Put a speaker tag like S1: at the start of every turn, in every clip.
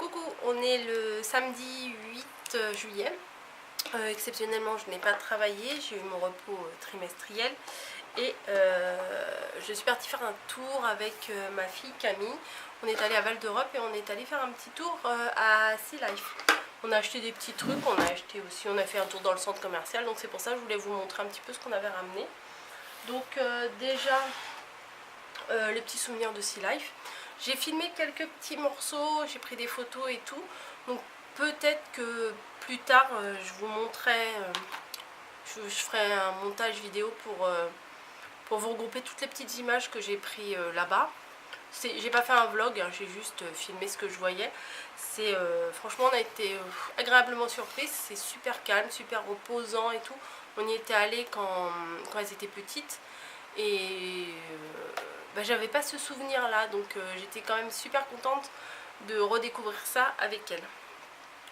S1: Coucou, on est le samedi 8 juillet. Exceptionnellement, je n'ai pas travaillé, j'ai eu mon repos trimestriel et je suis partie faire un tour avec ma fille Camille. On est allé à Val d'Europe et on est allé faire un petit tour à Sea Life. On a acheté des petits trucs, on a fait un tour dans le centre commercial, donc c'est pour ça que je voulais vous montrer un petit peu ce qu'on avait ramené. Donc déjà, les petits souvenirs de Sea Life. J'ai filmé quelques petits morceaux, j'ai pris des photos et tout. Donc peut-être que plus tard je vous montrerai, je ferai un montage vidéo pour vous regrouper toutes les petites images que j'ai pris là-bas. J'ai pas fait un vlog, hein, j'ai juste filmé ce que je voyais. Franchement on a été agréablement surprise, c'est super calme, super reposant et tout. On y était allé quand elles étaient petites et j'avais pas ce souvenir là, donc j'étais quand même super contente de redécouvrir ça avec elle.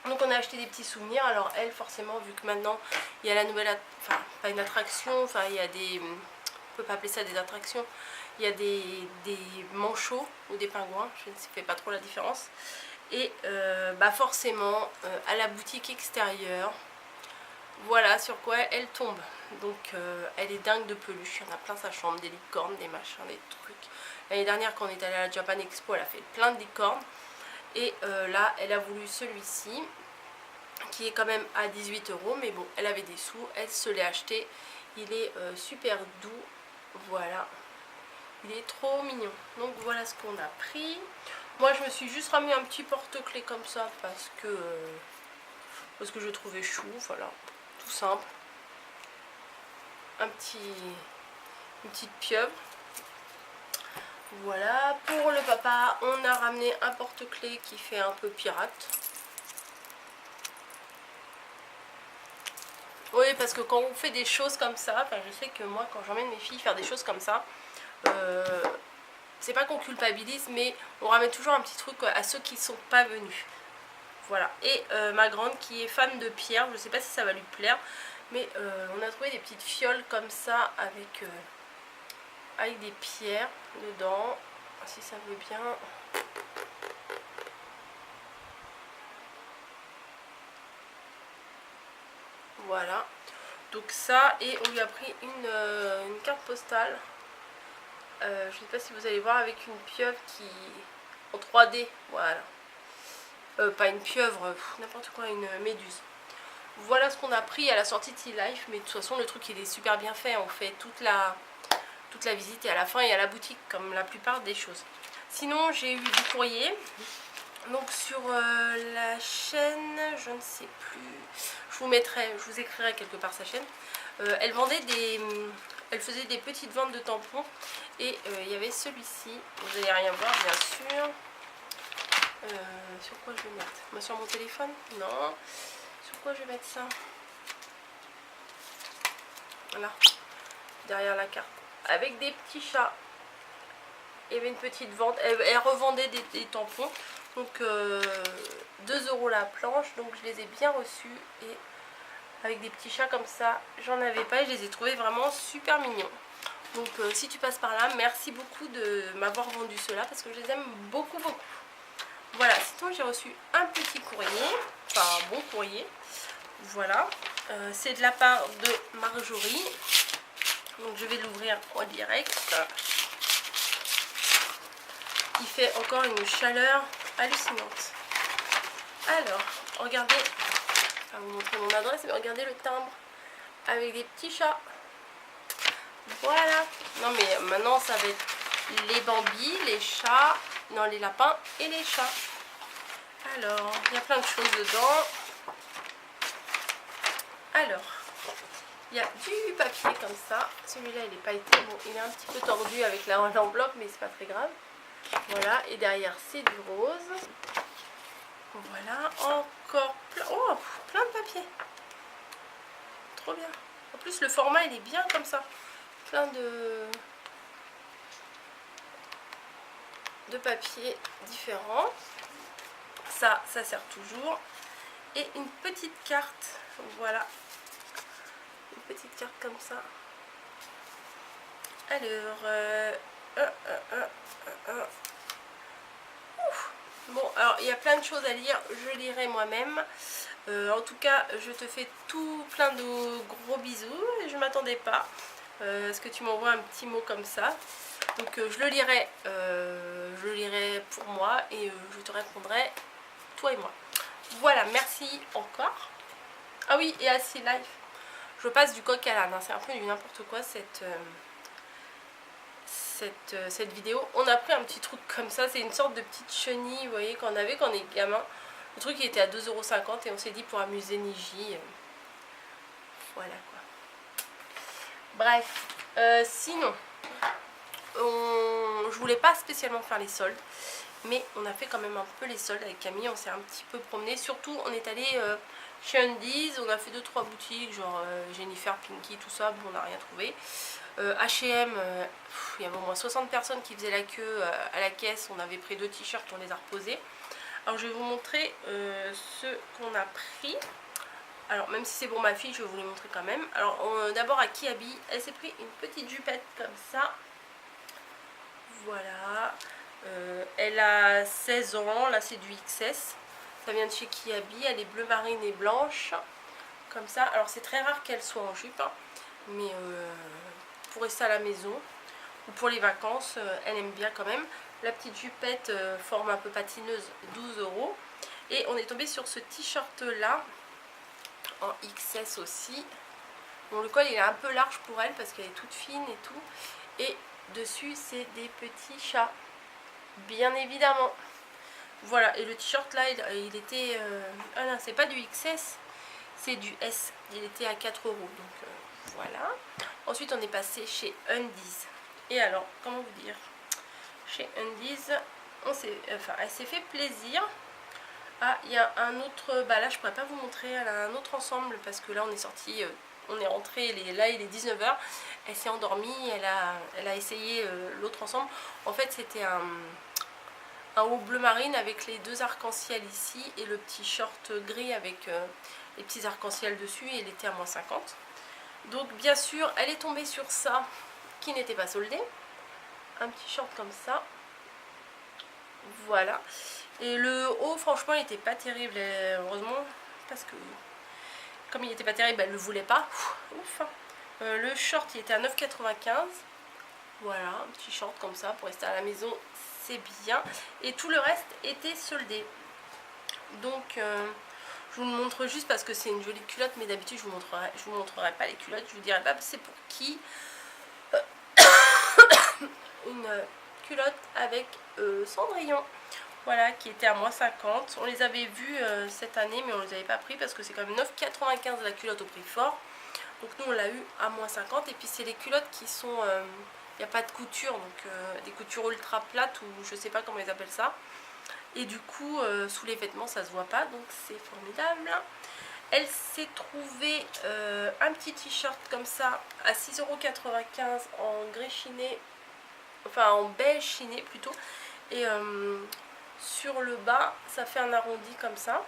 S1: Donc on a acheté des petits souvenirs. Alors elle, forcément, vu que maintenant il y a la nouvelle, enfin pas une attraction, enfin il y a des, on peut pas appeler ça des attractions, il y a des manchots ou des pingouins, je ne sais pas trop la différence. Et forcément à la boutique extérieure, voilà sur quoi elle tombe. Donc elle est dingue de peluches, il y en a plein sa chambre, des licornes, des machins, des trucs. L'année dernière quand on est allé à la Japan Expo, elle a fait plein de licornes. Et là elle a voulu celui-ci qui est quand même à 18 €, mais bon elle avait des sous, elle se l'est acheté. Il est super doux, voilà, il est trop mignon. Donc voilà ce qu'on a pris. Moi je me suis juste ramené un petit porte-clés comme ça parce que je trouvais chou, voilà, tout simple. Une petite pieuvre. Voilà, pour le papa on a ramené un porte-clés qui fait un peu pirate. Oui, parce que quand on fait des choses comme ça, enfin je sais que moi quand j'emmène mes filles faire des choses comme ça, c'est pas qu'on culpabilise, mais on ramène toujours un petit truc à ceux qui sont pas venus. Voilà, et ma grande qui est fan de pierre, je sais pas si ça va lui plaire, mais on a trouvé des petites fioles comme ça avec des pierres dedans, si ça veut bien. Voilà, donc ça, et on lui a pris une carte postale. Je ne sais pas si vous allez voir, avec une pieuvre qui en 3D, voilà. Pas une pieuvre, n'importe quoi, une méduse. Voilà ce qu'on a pris à la sortie de Sea Life, mais de toute façon le truc il est super bien fait, on fait toute la visite et à la fin il y a la boutique comme la plupart des choses. Sinon j'ai eu du courrier, donc sur la chaîne, je ne sais plus, je vous écrirai quelque part sa chaîne. Elle faisait des petites ventes de tampons et il y avait celui-ci, vous n'allez rien voir bien sûr. Sur quoi je vais mettre? Moi, sur mon téléphone? Non. Sur quoi je vais mettre ça? Voilà, derrière la carte, avec des petits chats. Il y avait une petite vente, elle revendait des tampons, donc 2 € la planche, donc je les ai bien reçus, et avec des petits chats comme ça, j'en avais pas et je les ai trouvés vraiment super mignons. Donc si tu passes par là, merci beaucoup de m'avoir vendu ceux-là parce que je les aime beaucoup beaucoup. Voilà, sinon j'ai reçu un petit courrier, enfin un bon courrier, voilà, c'est de la part de Marjorie, donc je vais l'ouvrir en direct. Il fait encore une chaleur hallucinante. Alors, regardez, je vais vous montrer mon adresse, mais regardez le timbre, avec des petits chats, voilà. Non mais maintenant ça va être les bambis, les chats, non les lapins et les chats. Alors, il y a plein de choses dedans. Alors, il y a du papier comme ça. Celui-là, il n'est pas été bon, il est un petit peu tordu avec l'enveloppe, mais c'est pas très grave. Voilà, et derrière, c'est du rose. Voilà, encore plein, plein de papier. Trop bien. En plus, le format, il est bien comme ça. Plein de papiers différents. Ça sert toujours. Et une petite carte, voilà, une petite carte comme ça. Alors, Bon, alors il y a plein de choses à lire, je lirai moi-même. En tout cas, je te fais tout plein de gros bisous. Je ne m'attendais pas à ce que tu m'envoies un petit mot comme ça. Donc je le lirai pour moi et je te répondrai, toi et moi. Voilà, merci encore. Ah oui, et à Sea Life, je passe du coq à l'âne, hein. C'est un peu du n'importe quoi cette vidéo. On a pris un petit truc comme ça, c'est une sorte de petite chenille, vous voyez, qu'on avait quand on est gamin. Le truc il était à 2,50 € et on s'est dit pour amuser Niji. Voilà quoi. Bref, sinon, je voulais pas spécialement faire les soldes, mais on a fait quand même un peu les soldes avec Camille. On s'est un petit peu promené, surtout on est allé chez Undies, on a fait 2-3 boutiques, genre Jennifer, Pinky, tout ça, bon on n'a rien trouvé. H&M, il y avait au moins 60 personnes qui faisaient la queue à la caisse. On avait pris 2 t-shirts, on les a reposés. Alors je vais vous montrer ceux qu'on a pris. Alors même si c'est pour ma fille, je vais vous les montrer quand même. Alors d'abord à Kiabi, elle s'est pris une petite jupette comme ça. Voilà. Elle a 16 ans, là c'est du XS. Ça vient de chez Kiabi, elle est bleu marine et blanche. Comme ça. Alors c'est très rare qu'elle soit en jupe, hein, mais pour rester à la maison ou pour les vacances, elle aime bien quand même. La petite jupette forme un peu patineuse, 12 €. Et on est tombé sur ce t-shirt là en XS aussi. Bon, le col il est un peu large pour elle parce qu'elle est toute fine et tout. Et dessus c'est des petits chats, bien évidemment. Voilà, et le t-shirt là il était ah non, c'est pas du XS, c'est du S. Il était à 4 €. Donc voilà. Ensuite on est passé chez Undies. Et alors, comment vous dire, chez Undies, elle s'est fait plaisir. Ah, il y a un autre, bah là je pourrais pas vous montrer, elle a un autre ensemble parce que là on est sorti, on est rentré, là il est 19 h. Elle s'est endormie, elle a essayé l'autre ensemble. En fait c'était un haut bleu marine avec les 2 arcs-en-ciel ici et le petit short gris avec les petits arcs-en-ciel dessus, et il était à -50. Donc bien sûr elle est tombée sur ça qui n'était pas soldé, un petit short comme ça, voilà. Et le haut franchement il n'était pas terrible, heureusement, parce que comme il n'était pas terrible elle ne le voulait pas. Ouf. Le short il était à 9,95 €. Voilà, un petit short comme ça pour rester à la maison, c'est bien. Et tout le reste était soldé. Donc je vous le montre juste parce que c'est une jolie culotte, mais d'habitude je vous montrerai pas les culottes, je vous dirai pas c'est pour qui. Une culotte avec Cendrillon, voilà, qui était à -50 €. On les avait vus cette année, mais on les avait pas pris parce que c'est quand même 9,95 € la culotte au prix fort. Donc nous on l'a eu à -50 €. Et puis c'est les culottes qui sont, il n'y a pas de couture, donc des coutures ultra plates, ou je sais pas comment ils appellent ça. Et du coup sous les vêtements ça se voit pas, donc c'est formidable. Elle s'est trouvée un petit t-shirt comme ça à 6,95 € en gris chiné, enfin en beige chiné plutôt. Et sur le bas ça fait un arrondi comme ça.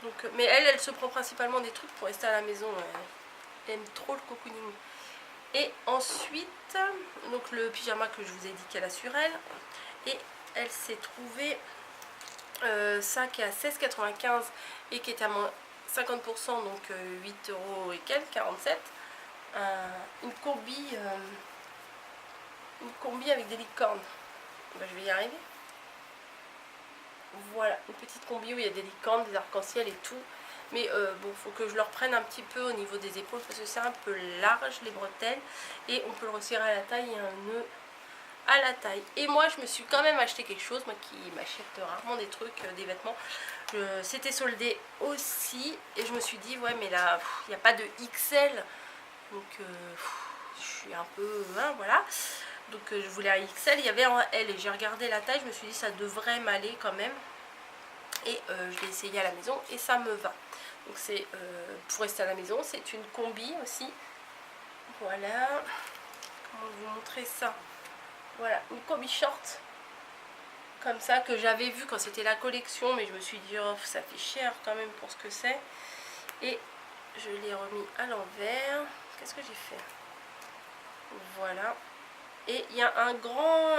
S1: Donc, mais elle se prend principalement des trucs pour rester à la maison. Elle aime trop le cocooning. Et ensuite, donc le pyjama que je vous ai dit qu'elle a sur elle. Et elle s'est trouvée ça qui est à 16,95 € et qui est à moins 50%, donc 8 € et quelques, 47. Une combi avec des licornes. Ben, je vais y arriver. Voilà, une petite combi où il y a des licornes, des arcs-en-ciel et tout. Mais bon, faut que je le reprenne un petit peu au niveau des épaules parce que c'est un peu large les bretelles. Et on peut le resserrer à la taille, il y a un nœud à la taille. Et moi je me suis quand même acheté quelque chose, moi qui m'achète rarement des trucs, des vêtements. C'était soldé aussi et je me suis dit ouais, mais là il n'y a pas de XL, donc je suis un peu hein, voilà. Donc je voulais un XL, il y avait un L et j'ai regardé la taille, je me suis dit ça devrait m'aller quand même. Et je l'ai essayé à la maison et ça me va. Donc c'est pour rester à la maison, c'est une combi aussi. Voilà, comment vous montrer ça? Voilà, une combi short comme ça que j'avais vu quand c'était la collection, mais je me suis dit oh, ça fait cher quand même pour ce que c'est. Et je l'ai remis à l'envers. Qu'est-ce que j'ai fait? Voilà. Et il y a un grand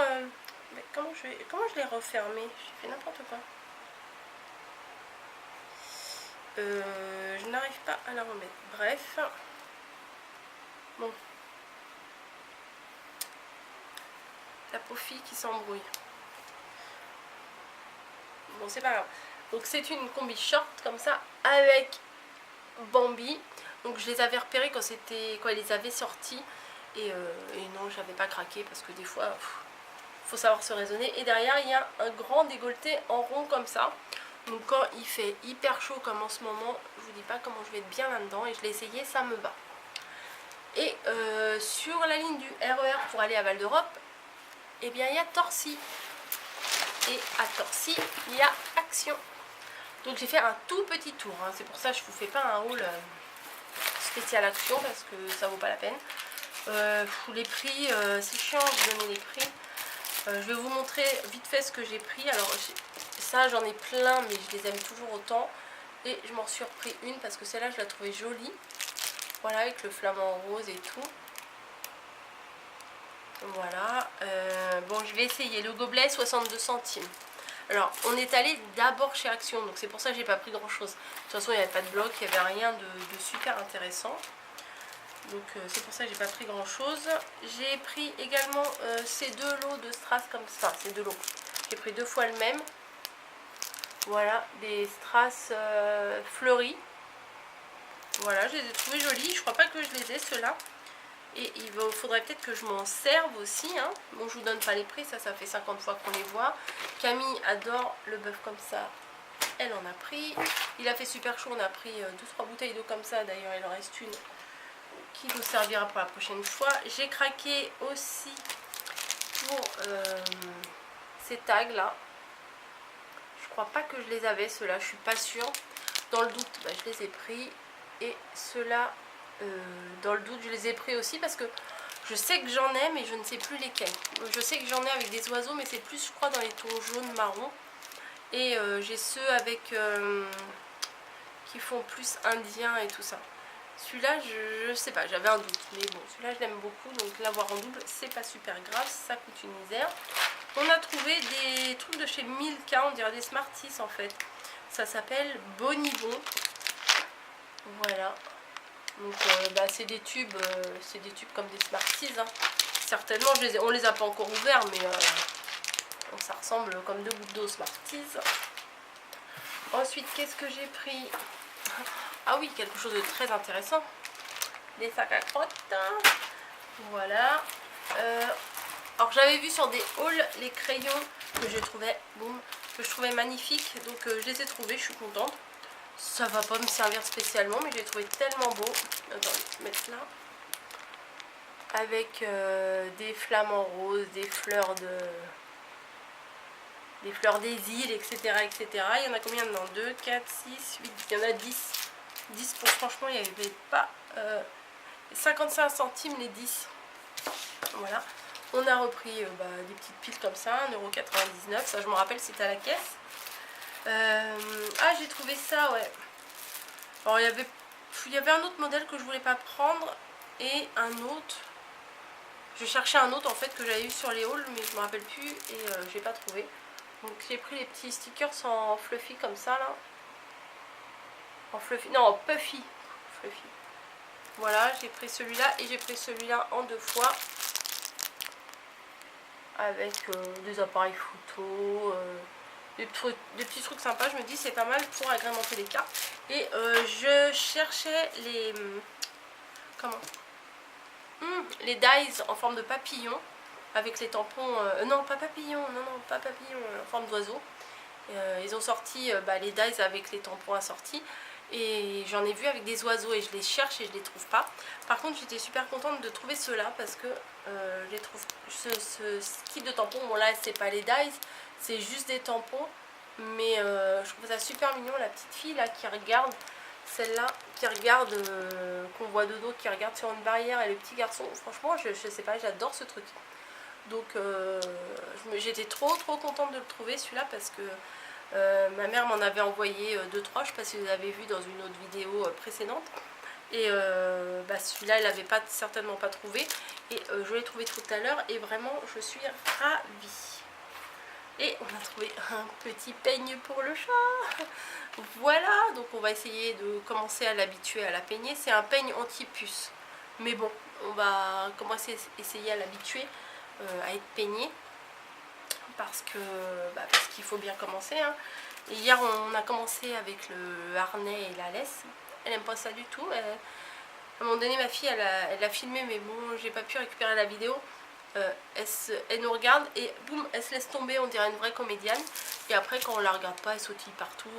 S1: Mais comment je l'ai refermé? J'ai fait n'importe quoi. Je n'arrive pas à la remettre. Bref. Bon. La pauvre fille qui s'embrouille. Bon, c'est pas grave. Donc c'est une combi short comme ça avec Bambi. Donc je les avais repérés quand ils les avaient sortis. Et non, j'avais pas craqué parce que des fois, faut savoir se raisonner. Et derrière, il y a un grand décolleté en rond comme ça. Donc quand il fait hyper chaud comme en ce moment, je vous dis pas comment je vais être bien là-dedans. Et je l'ai essayé, ça me va. Et sur la ligne du RER pour aller à Val d'Europe, eh bien il y a Torcy. Et à Torcy, il y a Action. Donc j'ai fait un tout petit tour. Hein. C'est pour ça que je ne vous fais pas un haul spécial Action parce que ça vaut pas la peine. Les prix, c'est chiant de donner les prix. Je vais vous montrer vite fait ce que j'ai pris. Alors ça j'en ai plein mais je les aime toujours autant. Et je m'en suis repris une parce que celle-là je la trouvais jolie. Voilà, avec le flamant rose et tout. Voilà. Bon, je vais essayer. Le gobelet, 62 centimes. Alors, on est allé d'abord chez Action. Donc, c'est pour ça que j'ai pas pris grand-chose. De toute façon, il n'y avait pas de bloc. Il n'y avait rien de super intéressant. Donc, c'est pour ça que j'ai pas pris grand-chose. J'ai pris également ces deux lots de strass comme ça. Enfin, ces deux lots. J'ai pris deux fois le même. Voilà, des strass fleuris. Voilà, je les ai trouvés jolis. Je crois pas que je les ai, ceux-là. Et il faudrait peut-être que je m'en serve aussi. Hein. Bon, je vous donne pas les prix, ça fait 50 fois qu'on les voit. Camille adore le bœuf comme ça. Elle en a pris. Il a fait super chaud, on a pris 2-3 bouteilles d'eau comme ça. D'ailleurs, il en reste une qui nous servira pour la prochaine fois. J'ai craqué aussi pour ces tags là. Je crois pas que je les avais, ceux-là, je suis pas sûre. Dans le doute, bah, je les ai pris. Et ceux-là... dans le doute je les ai pris aussi parce que je sais que j'en ai mais je ne sais plus lesquels. Je sais que j'en ai avec des oiseaux mais c'est plus je crois dans les tons jaunes marron. Et j'ai ceux avec qui font plus indien et tout ça. Celui-là je sais pas, j'avais un doute mais bon celui-là je l'aime beaucoup donc l'avoir en double c'est pas super grave, ça coûte une misère. On a trouvé des trucs de chez Milka, on dirait des Smarties en fait. Ça s'appelle Bonibon. Voilà. Donc c'est des tubes comme des Smarties. Hein. Certainement, on les a pas encore ouverts, mais ça ressemble comme deux gouttes d'eau Smarties. Ensuite, qu'est-ce que j'ai pris? Ah oui, quelque chose de très intéressant. Des sacs à crottes. Voilà. Alors j'avais vu sur des hauls les crayons que je trouvais magnifiques. Donc je les ai trouvés, je suis contente. Ça va pas me servir spécialement, mais je l'ai trouvé tellement beau. Attendez, je vais mettre là. Avec des flamants roses, des fleurs des îles, etc., etc. Il y en a combien dedans? 2, 4, 6, 8, il y en a 10. 10 pour franchement, il n'y avait pas 55 centimes les 10. Voilà. On a repris des petites piles comme ça, 1,99 €. Ça, je me rappelle, c'était à la caisse. Ah, j'ai trouvé ça, ouais. Alors, il y avait un autre modèle que je voulais pas prendre et un autre. Je cherchais un autre en fait que j'avais eu sur les hauls, mais je me rappelle plus et j'ai pas trouvé. Donc, j'ai pris les petits stickers en fluffy comme ça là. En fluffy, non, en puffy. Fluffy. Voilà, j'ai pris celui-là et j'ai pris celui-là en 2 fois. Avec des appareils photo. Des petits trucs sympas, je me dis c'est pas mal pour agrémenter les cartes. Et je cherchais les les dies en forme de papillon avec les tampons non pas papillon, pas papillon, en forme d'oiseau. Ils ont sorti les dies avec les tampons assortis et j'en ai vu avec des oiseaux et je les cherche et je les trouve pas. Par contre j'étais super contente de trouver ceux-là parce que je les trouve ce kit de tampons, bon là c'est pas les dies, c'est juste des tampons, mais je trouve ça super mignon, la petite fille là qui regarde, celle-là qui regarde, qu'on voit de dos, qui regarde sur une barrière, et le petit garçon, franchement je sais pas, j'adore ce truc. Donc j'étais trop contente de le trouver celui-là parce que ma mère m'en avait envoyé 2-3, je ne sais pas si vous avez vu dans une autre vidéo précédente. Et celui-là elle n'avait certainement pas trouvé et je l'ai trouvé tout à l'heure et vraiment je suis ravie. Et on a trouvé un petit peigne pour le chat. Voilà, donc on va essayer de commencer à l'habituer à la peigner. C'est un peigne anti-puce. Mais bon, on va commencer à essayer à l'habituer à être peigné. Parce qu'il faut bien commencer. Hein. Et hier, on a commencé avec le harnais et la laisse. Elle n'aime pas ça du tout. À un moment donné, ma fille, elle a filmé, mais bon, j'ai pas pu récupérer la vidéo. Elle nous regarde et boum, elle se laisse tomber, on dirait une vraie comédienne. Et après, quand on la regarde pas, elle sautille partout,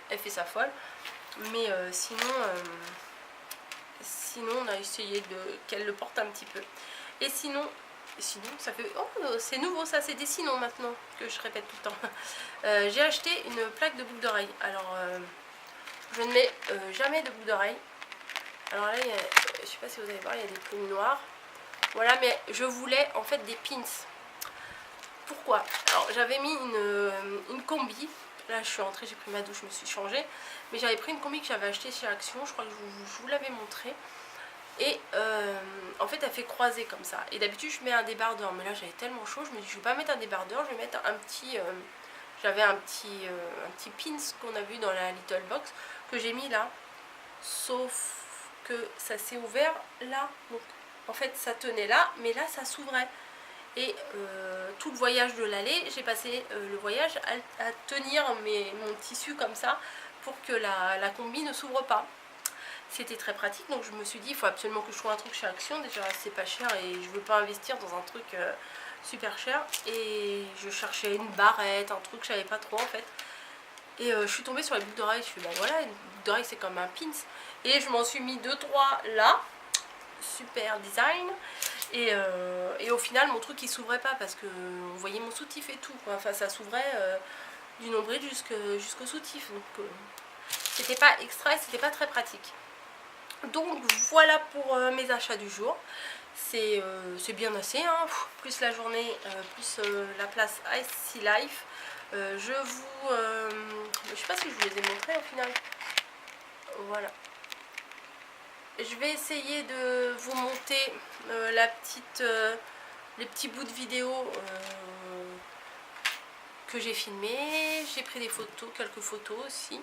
S1: elle fait sa folle. Mais sinon, on a essayé qu'elle le porte un petit peu. Et sinon, ça fait... Oh, c'est nouveau ça, c'est des sinon maintenant, que je répète tout le temps. J'ai acheté une plaque de boucles d'oreilles. Alors, je ne mets jamais de boucles d'oreilles. Alors là, je sais pas si vous allez voir, il y a des plumes noires. Voilà, mais je voulais en fait des pins. Pourquoi? Alors, j'avais mis une combi. Là, je suis rentrée, j'ai pris ma douche, je me suis changée. Mais j'avais pris une combi que j'avais achetée chez Action. Je crois que je vous l'avais montré. Et en fait, elle fait croiser comme ça. Et d'habitude, je mets un débardeur. Mais là, j'avais tellement chaud, je me dis, je vais pas mettre un débardeur. Je vais mettre un petit... j'avais un petit pins qu'on a vu dans la Little Box que j'ai mis là. Sauf que ça s'est ouvert là. Donc, en fait, ça tenait là, mais là, ça s'ouvrait. Et tout le voyage de l'aller, j'ai passé le voyage à tenir mon tissu comme ça pour que la combi ne s'ouvre pas. C'était très pratique, donc je me suis dit, il faut absolument que je trouve un truc chez Action. Déjà, c'est pas cher et je veux pas investir dans un truc super cher. Et je cherchais une barrette, un truc que je savais pas trop en fait. Et je suis tombée sur les boucles d'oreilles. Je suis bah voilà, une boucle d'oreille c'est comme un pins. Et je m'en suis mis 2-3 là. Super design. Et au final, mon truc il s'ouvrait pas parce que on voyait mon soutif et tout. Quoi. Enfin, ça s'ouvrait du nombril jusqu'au soutif. Donc, c'était pas extra et c'était pas très pratique. Donc, voilà pour mes achats du jour. C'est bien assez. Hein. Plus la journée, plus la place Icy Life. Je sais pas si je vous les ai montrés au final. Voilà. Je vais essayer de vous monter les petits bouts de vidéo que j'ai filmés. J'ai pris des photos, quelques photos aussi.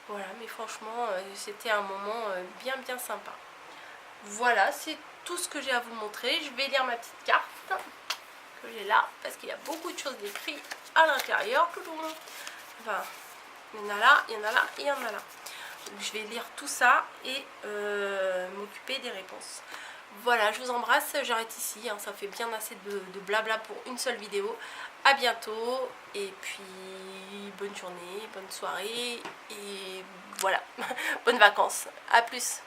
S1: Voilà, mais franchement, c'était un moment bien sympa. Voilà, c'est tout ce que j'ai à vous montrer. Je vais lire ma petite carte que j'ai là, parce qu'il y a beaucoup de choses décrites à l'intérieur. Enfin, il y en a là, il y en a là et il y en a là. Donc, je vais lire tout ça et m'occuper des réponses. Voilà, je vous embrasse, j'arrête ici, hein, ça fait bien assez de blabla pour une seule vidéo. À bientôt et puis bonne journée, bonne soirée et voilà, bonnes vacances. À plus.